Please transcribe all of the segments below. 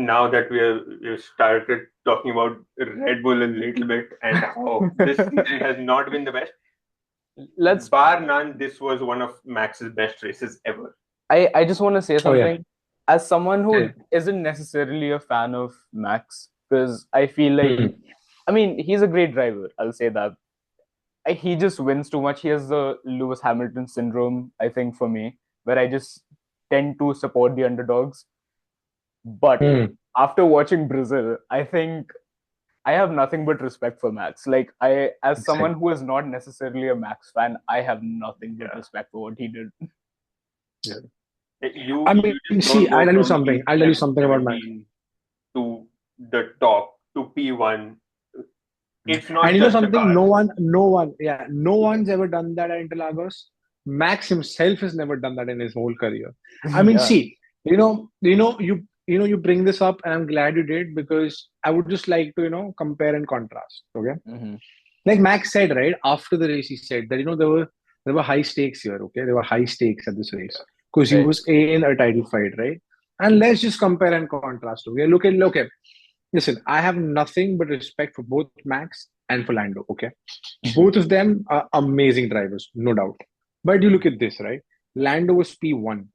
now that we've started talking about Red Bull a little bit and how this season has not been the best, Let's. bar none, this was one of Max's best races ever. I just want to say Oh yeah. something. As someone Yeah. who isn't necessarily a fan of Max, because I feel like, Mhm. I mean, he's a great driver. I'll say that. He just wins too much. He has the Lewis Hamilton syndrome, I think, for me, where I just tend to support the underdogs. But Mhm. after watching Brazil, I think I have nothing but respect for Max. Like as someone Exactly. who is not necessarily a Max fan, I have nothing but Yeah. respect for what he did. Yeah. You I you mean, just see, don't go I'll tell you from something. I'll tell you P7, something about Max. 17 to the top to P1. It's And not you know just a something? car. No one's ever done that at Interlagos. Max himself has never done that in his whole career. I mean, Yeah. see, you bring this up, and I'm glad you did because I would just like to, compare and contrast. Okay, Hmm. like Max said, right after the race, he said that there were high stakes here. Okay, there were high stakes at this race because he Right. was in a title fight, right? And let's just compare and contrast. Okay, look at. Listen, I have nothing but respect for both Max and for Lando. Okay, Hmm. both of them are amazing drivers, no doubt. But you look at this, right? Lando was P1.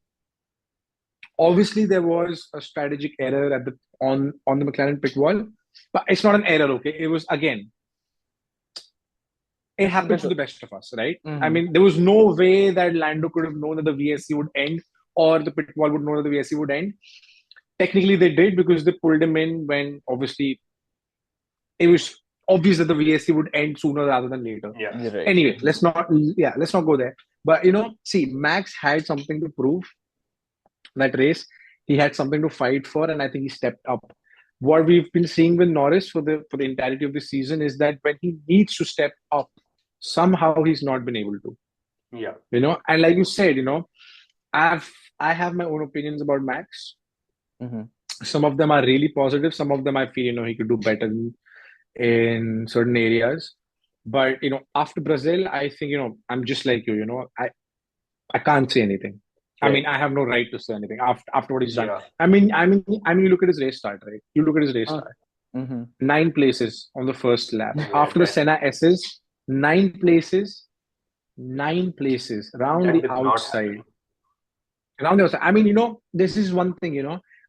Obviously, there was a strategic error at the on the McLaren pit wall, but it's not an error. Okay, it was again. It happens to the best of us, right? I Hmm. mean, there was no way that Lando could have known that the VSC would end, or the pit wall would know that the VSC would end. Technically, they did because they pulled him in when obviously it was obvious that the VSC would end sooner rather than later. Yeah. You're right. Anyway, let's not go there. But see, Max had something to prove that race. He had something to fight for, and I think he stepped up. What we've been seeing with Norris for the entirety of the season is that when he needs to step up, somehow he's not been able to. Yeah. And like you said, I've I have my own opinions about Max. Hmm. Some of them are really positive. Some of them I feel he could do better in certain areas. But after Brazil, I think I'm just like you. I can't say anything. I Right. mean, I have no right to say anything after what he's done. Yeah. I mean, you look at his race start, right? You look at his race Uh, start. hmm. 9 places on the first lap. Yeah. After the Senna S's, 9 places, 9 places around That the does not outside. happen. Around the outside. I mean, this is one thing.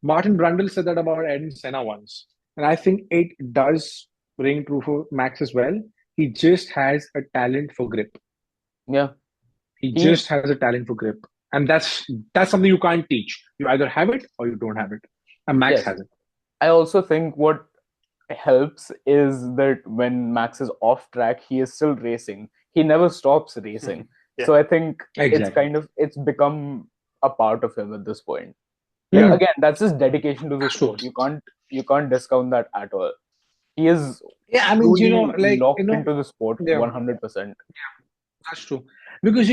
Martin Brundle said that about Ayrton Senna once, and I think it does ring true for Max as well. He just has a talent for grip. Yeah. He He. just has a talent for grip, and that's something you can't teach. You either have it or you don't have it. And Max Yes. has it. I also think what helps is that when Max is off track, he is still racing. He never stops racing. Yeah. So I think Exactly. it's become a part of him at this point. Like Yeah. Hmm. again, that's his dedication to the That's true. sport. You can't discount that at all. He is Yeah, I mean, truly like locked into the sport yeah, 100%. that's true. Because